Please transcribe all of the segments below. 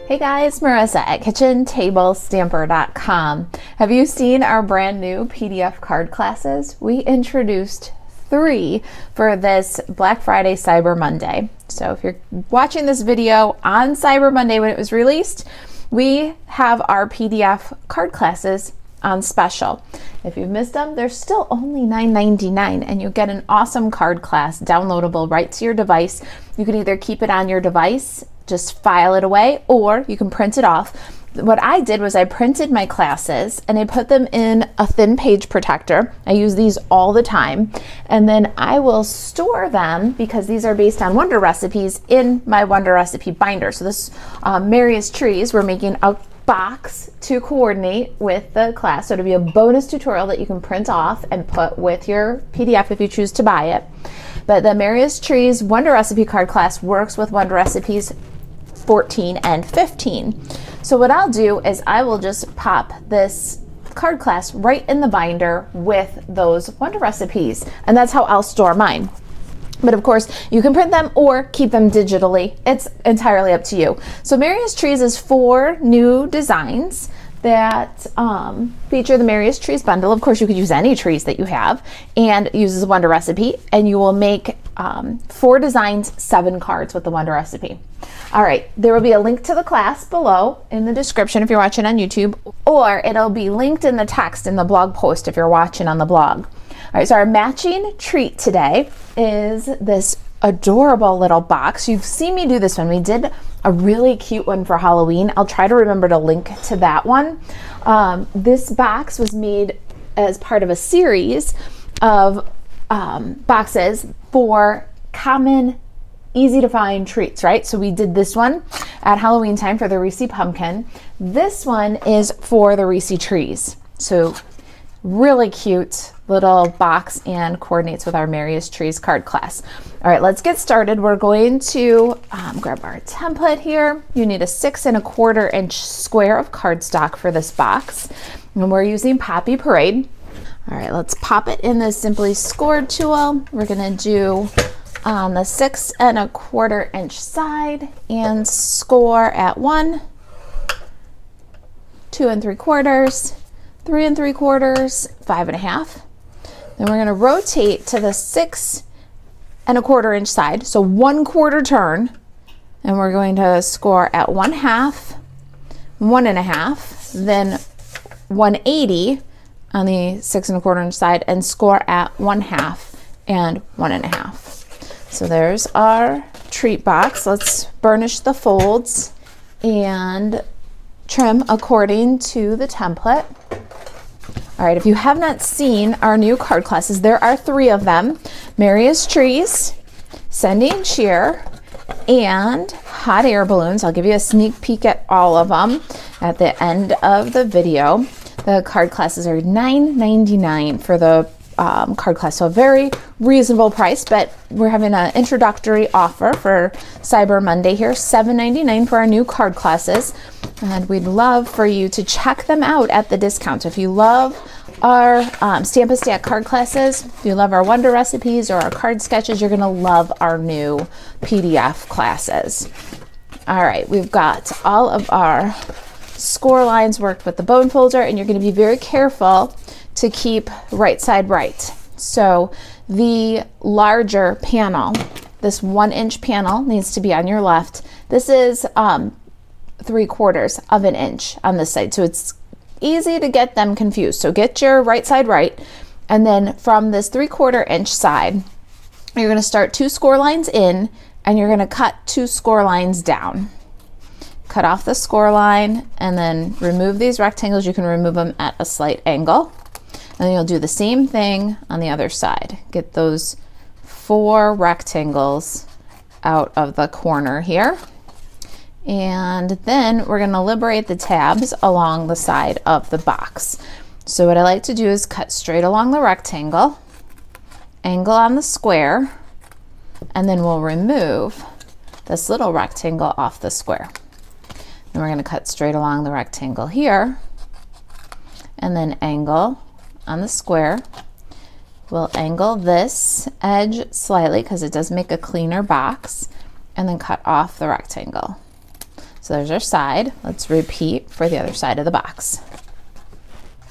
Hey guys, Marissa at KitchenTableStamper.com. Have you seen our brand new PDF card classes? We introduced 3 for this Black Friday Cyber Monday. So if you're watching this video on Cyber Monday when it was released, we have our PDF card classes on special. If you've missed them, they're still only $9.99 and you get an awesome card class downloadable right to your device. You can either keep it on your device, just file it away, or you can print it off. What I did was I printed my classes and I put them in a thin page protector. I use these all the time, and then I will store them, because these are based on Wonder recipes, in my Wonder recipe binder. So this Merriest Trees, we're making a box to coordinate with the class. So it'll be a bonus tutorial that you can print off and put with your PDF if you choose to buy it. But the Merriest Trees Wonder Recipe Card class works with Wonder Recipes 14 and 15. So what I'll do is I will just pop this card class right in the binder with those Wonder Recipes, and that's how I'll store mine. But of course, you can print them or keep them digitally. It's entirely up to you. So Merriest Trees is 4 new designs that feature the Merriest Trees Bundle. Of course, you could use any trees that you have and use as a Wonder recipe, and you will make 4 designs, 7 cards with the Wonder recipe. All right, there will be a link to the class below in the description if you're watching on YouTube, or it'll be linked in the text in the blog post if you're watching on the blog. All right, so our matching treat today is this adorable little box. You've seen me do this one. We did a really cute one for Halloween. I'll try to remember to link to that one. This box was made as part of a series of boxes for common, easy to find treats, right? So we did this one at Halloween time for the Reese pumpkin. This one is for the Reese trees. So really cute little box and coordinates with our Merriest Trees card class. All right, let's get started. We're going to grab our template here. You need a 6 1/4 inch square of cardstock for this box, and we're using Poppy Parade. All right, let's pop it in the Simply Scored tool. We're gonna do on the 6 1/4 inch side and score at 1, 2 3/4, 3 3/4, 5 1/2. Then we're going to rotate to the 6 1/4 inch side, so 1/4 turn, and we're going to score at 1/2, 1 1/2, then 180 on the 6 1/4 inch side, and score at 1/2 and 1 1/2. So there's our treat box. Let's burnish the folds and trim according to the template. All right, if you have not seen our new card classes, there are 3 of them: Merriest Trees, Sending Cheer, and Hot Air Balloons. I'll give you a sneak peek at all of them at the end of the video. The card classes are $9.99 for the card class, so a very reasonable price, but we're having an introductory offer for Cyber Monday here, $7.99 for our new card classes, and we'd love for you to check them out at the discount. If you love our Stamp a Stack card classes, if you love our Wonder recipes or our card sketches, you're gonna love our new PDF classes. All right, we've got all of our score lines worked with the bone folder, and you're gonna be very careful to keep right side right. So the larger panel, this 1 inch panel, needs to be on your left. This is 3/4 of an inch on this side, so it's easy to get them confused. So get your right side right, and then from this 3/4 inch side, you're going to start 2 score lines in, and you're going to cut 2 score lines down. Cut off the score line, and then remove these rectangles. You can remove them at a slight angle. And then you'll do the same thing on the other side. Get those 4 rectangles out of the corner here. And then we're going to liberate the tabs along the side of the box. So what I like to do is cut straight along the rectangle, angle on the square, and then we'll remove this little rectangle off the square. Then we're going to cut straight along the rectangle here, and then angle on the square. We'll angle this edge slightly because it does make a cleaner box, and then cut off the rectangle. So there's our side. Let's repeat for the other side of the box.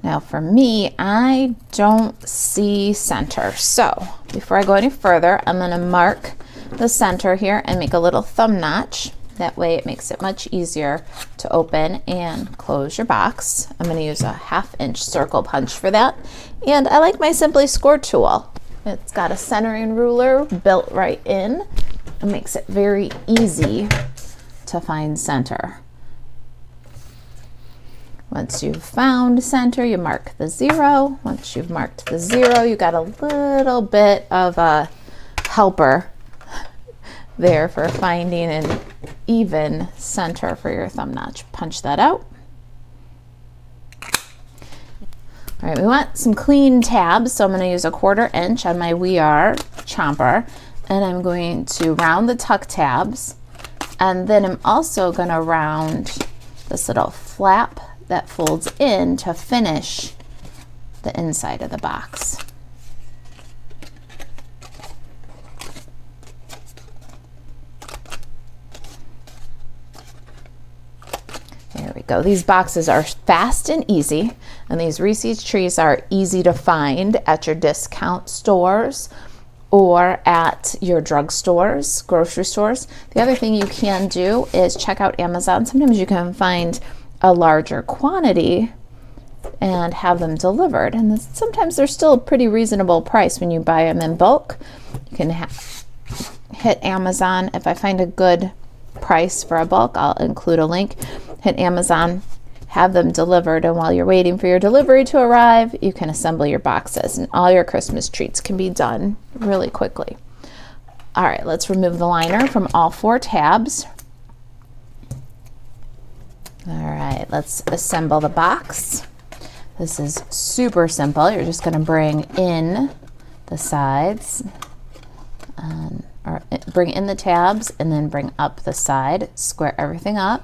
Now for me, I don't see center. So before I go any further, I'm going to mark the center here and make a little thumb notch. That way it makes it much easier to open and close your box. I'm going to use a 1/2 inch circle punch for that. And I like my Simply Score tool. It's got a centering ruler built right in. It makes it very easy to find center. Once you've found center, you mark the 0. Once you've marked the 0, you got a little bit of a helper there for finding an even center for your thumb notch. Punch that out. All right, we want some clean tabs, so I'm going to use a 1/4 inch on my We Are chomper, and I'm going to round the tuck tabs, and then I'm also going to round this little flap that folds in to finish the inside of the box. There we go. These boxes are fast and easy, and these Reese's trees are easy to find at your discount stores or at your drugstores, grocery stores. The other thing you can do is check out Amazon. Sometimes you can find a larger quantity and have them delivered, and sometimes they're still a pretty reasonable price when you buy them in bulk. You can hit Amazon. If I find a good price for a bulk, I'll include a link. Hit Amazon, have them delivered, and while you're waiting for your delivery to arrive, you can assemble your boxes, and all your Christmas treats can be done really quickly. All right, let's remove the liner from all 4 tabs. All right, let's assemble the box. This is super simple. You're just going to bring in the sides, or bring in the tabs, and then bring up the side. Square everything up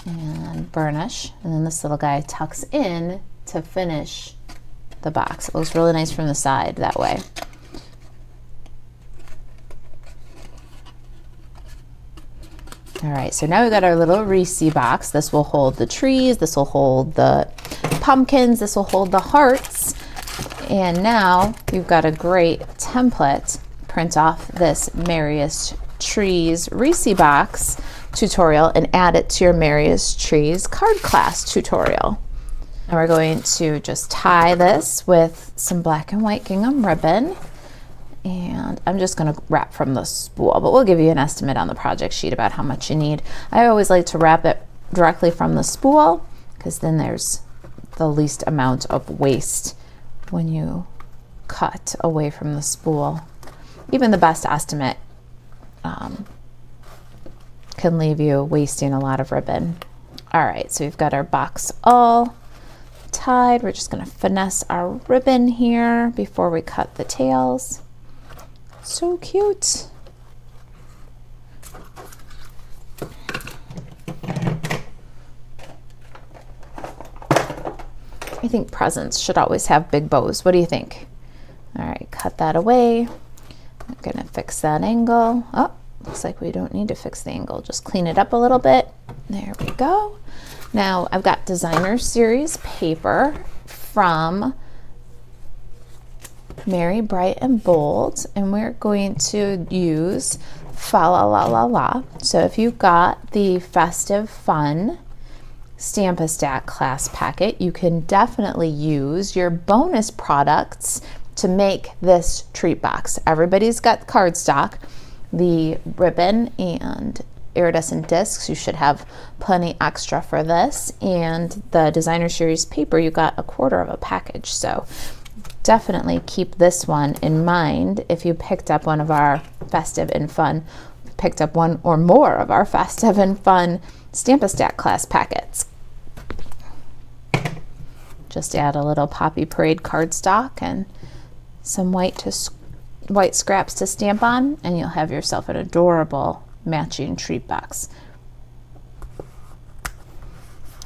and burnish, and then this little guy tucks in to finish the box. It looks really nice from the side that way. All right, so now we've got our little Reese box. This will hold the trees, this will hold the pumpkins, this will hold the hearts. And now you've got a great template. Print off this Merriest Trees Reese box tutorial and add it to your Merriest Trees card class tutorial. And we're going to just tie this with some black and white gingham ribbon. And I'm just going to wrap from the spool, but we'll give you an estimate on the project sheet about how much you need. I always like to wrap it directly from the spool because then there's the least amount of waste when you cut away from the spool. Even the best estimate can leave you wasting a lot of ribbon. All right, so we've got our box all tied. We're just going to finesse our ribbon here before we cut the tails. So cute. I think presents should always have big bows. What do you think? All right, cut that away. I'm gonna fix that angle. Oh, looks like we don't need to fix the angle. Just clean it up a little bit. There we go. Now I've got Designer Series paper from Merry Bright and Bold, and we're going to use Fa La La La La. So if you've got the Festive Fun Stamp-A-Stack class packet, you can definitely use your bonus products to make this treat box. Everybody's got cardstock, the ribbon and iridescent discs. You should have plenty extra for this, and the Designer Series paper, you got 1/4 of a package. So definitely keep this one in mind if you picked up one of our Festive and Fun, picked up one or more of our Festive and Fun Stamp-A-Stack class packets. Just add a little Poppy Parade cardstock and some white scraps to stamp on, and you'll have yourself an adorable matching treat box.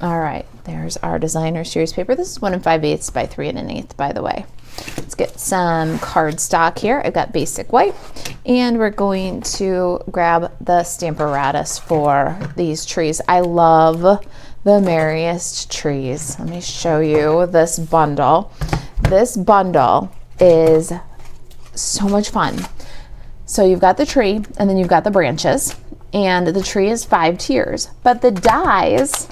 All right, there's our Designer Series paper. This is 1 5/8 by 3 1/8, by the way. Let's get some cardstock here. I've got basic white, and we're going to grab the Stamparatus for these trees. I love the Merriest Trees. Let me show you this bundle. This bundle is so much fun. So you've got the tree, and then you've got the branches, and the tree is 5 tiers, but the dies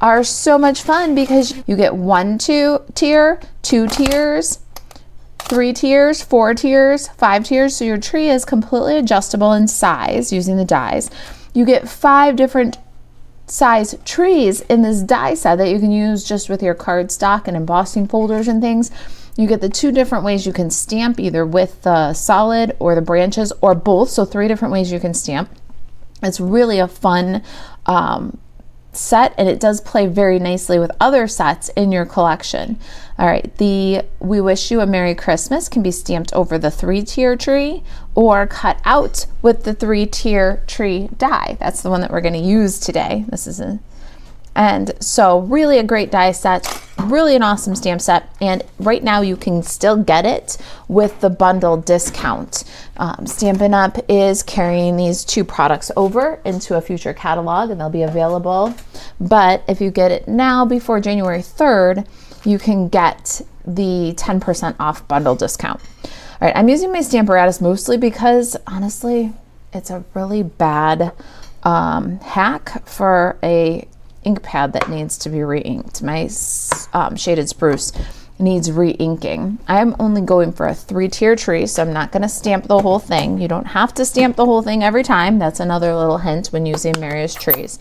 are so much fun because you get 1 tier, 2 tiers, 3 tiers, 4 tiers, 5 tiers. So your tree is completely adjustable in size using the dies. You get 5 different size trees in this die set that you can use just with your cardstock and embossing folders and things. You get the 2 different ways you can stamp, either with the solid or the branches or both. So 3 different ways you can stamp. It's really a fun set, and it does play very nicely with other sets in your collection. All right, the We Wish You a Merry Christmas can be stamped over the 3-tier tree or cut out with the 3-tier tree die. That's the one that we're going to use today. And so really a great die set, really an awesome stamp set, and right now you can still get it with the bundle discount. Stampin' Up! Is carrying these 2 products over into a future catalog, and they'll be available. But if you get it now before January 3rd, you can get the 10% off bundle discount. All right, I'm using my Stamparatus mostly because honestly, it's a really bad hack for a ink pad that needs to be re-inked. My shaded spruce needs re-inking. I'm only going for a 3-tier tree, so I'm not going to stamp the whole thing. You don't have to stamp the whole thing every time. That's another little hint when using Merriest Trees.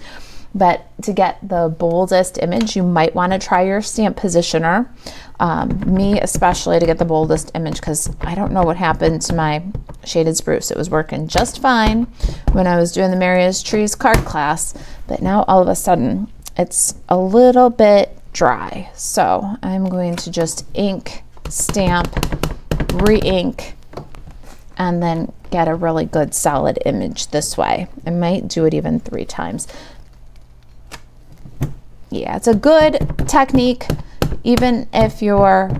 But to get the boldest image, you might want to try your stamp positioner. Me especially, to get the boldest image, because I don't know what happened to my shaded spruce. It was working just fine when I was doing the Merriest Trees card class, but now all of a sudden it's a little bit dry. So I'm going to just ink, stamp, re-ink, and then get a really good solid image this way. I might do it even 3 times. Yeah, it's a good technique, even if your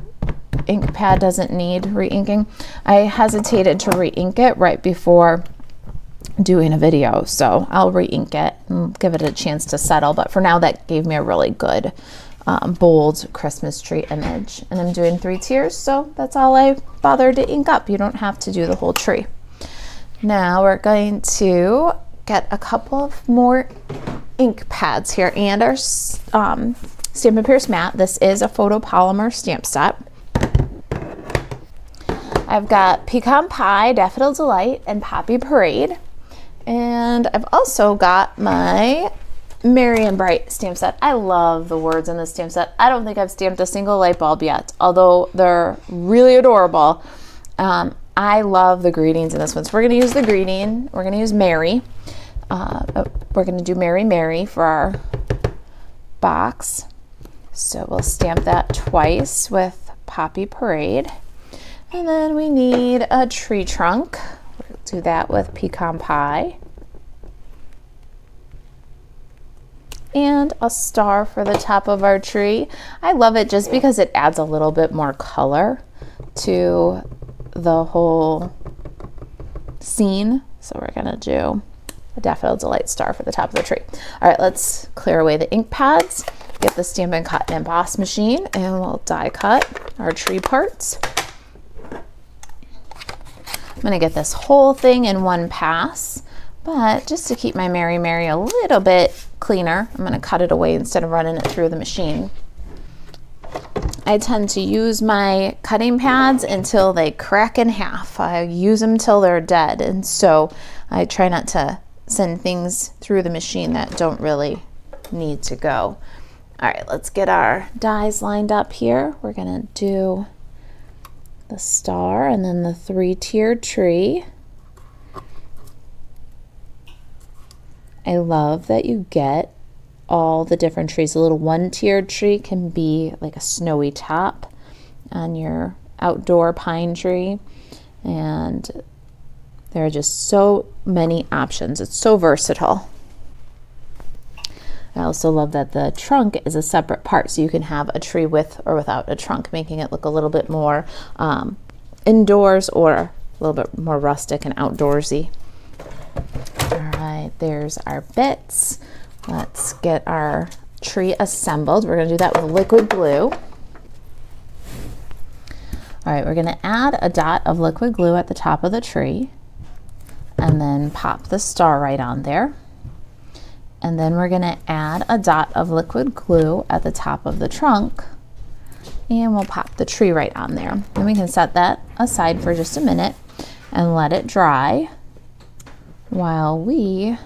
ink pad doesn't need re-inking. I hesitated to re-ink it right before doing a video, so I'll re-ink it and give it a chance to settle. But for now, that gave me a really good bold Christmas tree image. And I'm doing 3 tiers, so that's all I bothered to ink up. You don't have to do the whole tree. Now we're going to get a couple of more ink pads here and our Stampin' Pierce mat. This is a photopolymer stamp set. I've got Pecan Pie, Daffodil Delight, and Poppy Parade. And I've also got my Merry and Bright stamp set. I love the words in this stamp set. I don't think I've stamped a single light bulb yet, although they're really adorable. I love the greetings in this one. So we're going to use the greeting. We're going to use Merry. We're going to do Merry Merry for our box. So we'll stamp that twice with Poppy Parade. And then we need a tree trunk. We'll do that with Pecan Pie. And a star for the top of our tree. I love it just because it adds a little bit more color to the whole scene. So we're going to do a Daffodil Delight star for the top of the tree. All right, let's clear away the ink pads, get the Stampin' Cut and Emboss machine, and we'll die cut our tree parts. I'm going to get this whole thing in one pass, but just to keep my Merry Merry a little bit cleaner, I'm going to cut it away instead of running it through the machine. I tend to use my cutting pads until they crack in half. I use them till they're dead, and so I try not to send things through the machine that don't really need to go. All right, let's get our dies lined up here. We're gonna do the star and then the 3-tiered tree. I love that you get all the different trees. A little 1-tiered tree can be like a snowy top on your outdoor pine tree, and there are just so many options. It's so versatile. I also love that the trunk is a separate part, so you can have a tree with or without a trunk, making it look a little bit more indoors or a little bit more rustic and outdoorsy. All right, there's our bits. Let's get our tree assembled. We're going to do that with liquid glue. All right, we're going to add a dot of liquid glue at the top of the tree and then pop the star right on there. And then we're going to add a dot of liquid glue at the top of the trunk and we'll pop the tree right on there. Then we can set that aside for just a minute and let it dry while we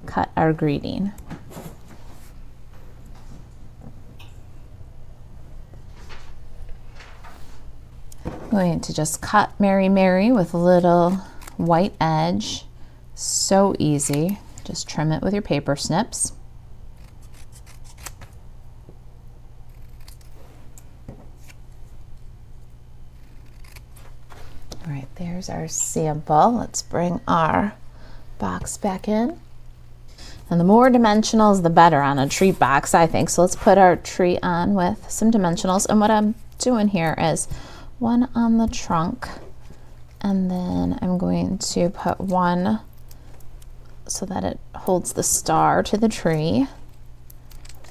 cut our greeting. I'm going to just cut Mary Mary with a little white edge. So easy. Just trim it with your paper snips. All right, there's our sample. Let's bring our box back in. And the more dimensionals, the better on a tree box, I think. So let's put our tree on with some dimensionals. And what I'm doing here is one on the trunk, and then I'm going to put one so that it holds the star to the tree.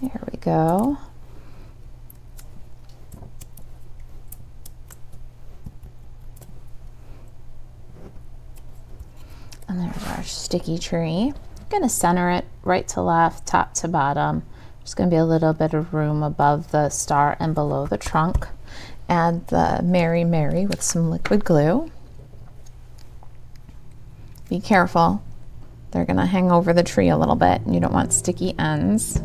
There we go. And there's our sticky tree. I'm going to center it right to left, top to bottom. There's going to be a little bit of room above the star and below the trunk. Add the Mary Mary with some liquid glue. Be careful. They're going to hang over the tree a little bit and you don't want sticky ends.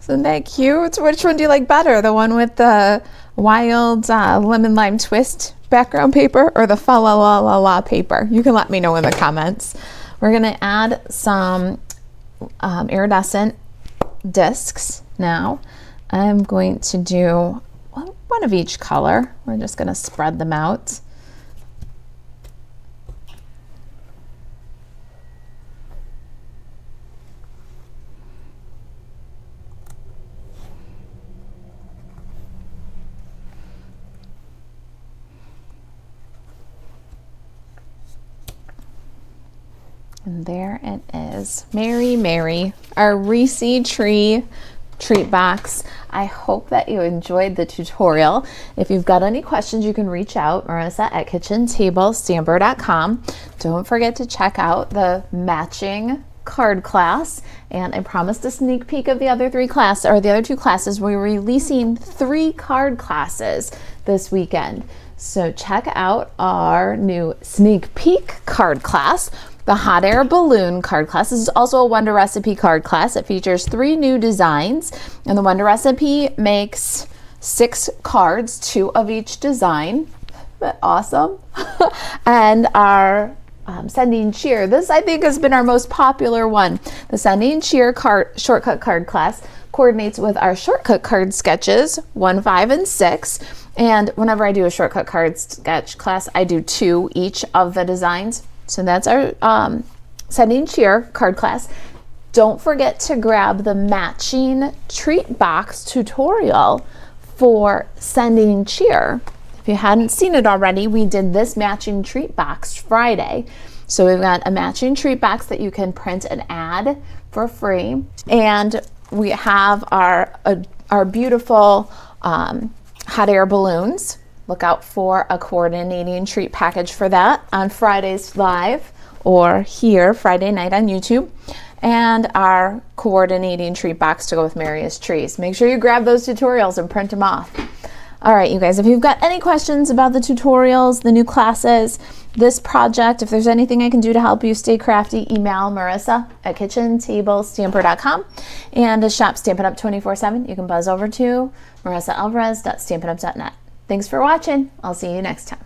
Isn't that cute? Which one do you like better? The one with the wild lemon lime twist background paper or the fa la la la la paper? You can let me know in the comments. We're going to add some iridescent discs now. I'm going to do one of each color. We're just going to spread them out. And there it is. Mary Mary, our Reese tree treat box. I hope that you enjoyed the tutorial. If you've got any questions, you can reach out, Marisa at kitchentablestamper.com. Don't forget to check out the matching card class. And I promised a sneak peek of the other two classes. We're releasing 3 card classes this weekend. So check out our new sneak peek card class. The hot air balloon card class. This is also a Wonder Recipe card class. It features 3 new designs, and the Wonder Recipe makes 6 cards, 2 of each design. Isn't that awesome? And our Sending Cheer. This, I think, has been our most popular one. The Sending Cheer shortcut card class coordinates with our shortcut card sketches 1, 5, and 6. And whenever I do a shortcut card sketch class, I do 2 each of the designs. So that's our Sending Cheer card class. Don't forget to grab the matching treat box tutorial for Sending Cheer. If you hadn't seen it already, we did this matching treat box Friday. So we've got a matching treat box that you can print and add for free. And we have our beautiful hot air balloons. Look out for a coordinating treat package for that on Friday's live or here Friday night on YouTube, and our coordinating treat box to go with Merriest Trees. Make sure you grab those tutorials and print them off. All right, you guys, if you've got any questions about the tutorials, the new classes, this project, if there's anything I can do to help you stay crafty, email Marisa at kitchentablestamper.com. And to shop Stampin' Up 24/7, you can buzz over to marisaAlvarez.stampinup.net. Thanks for watching. I'll see you next time.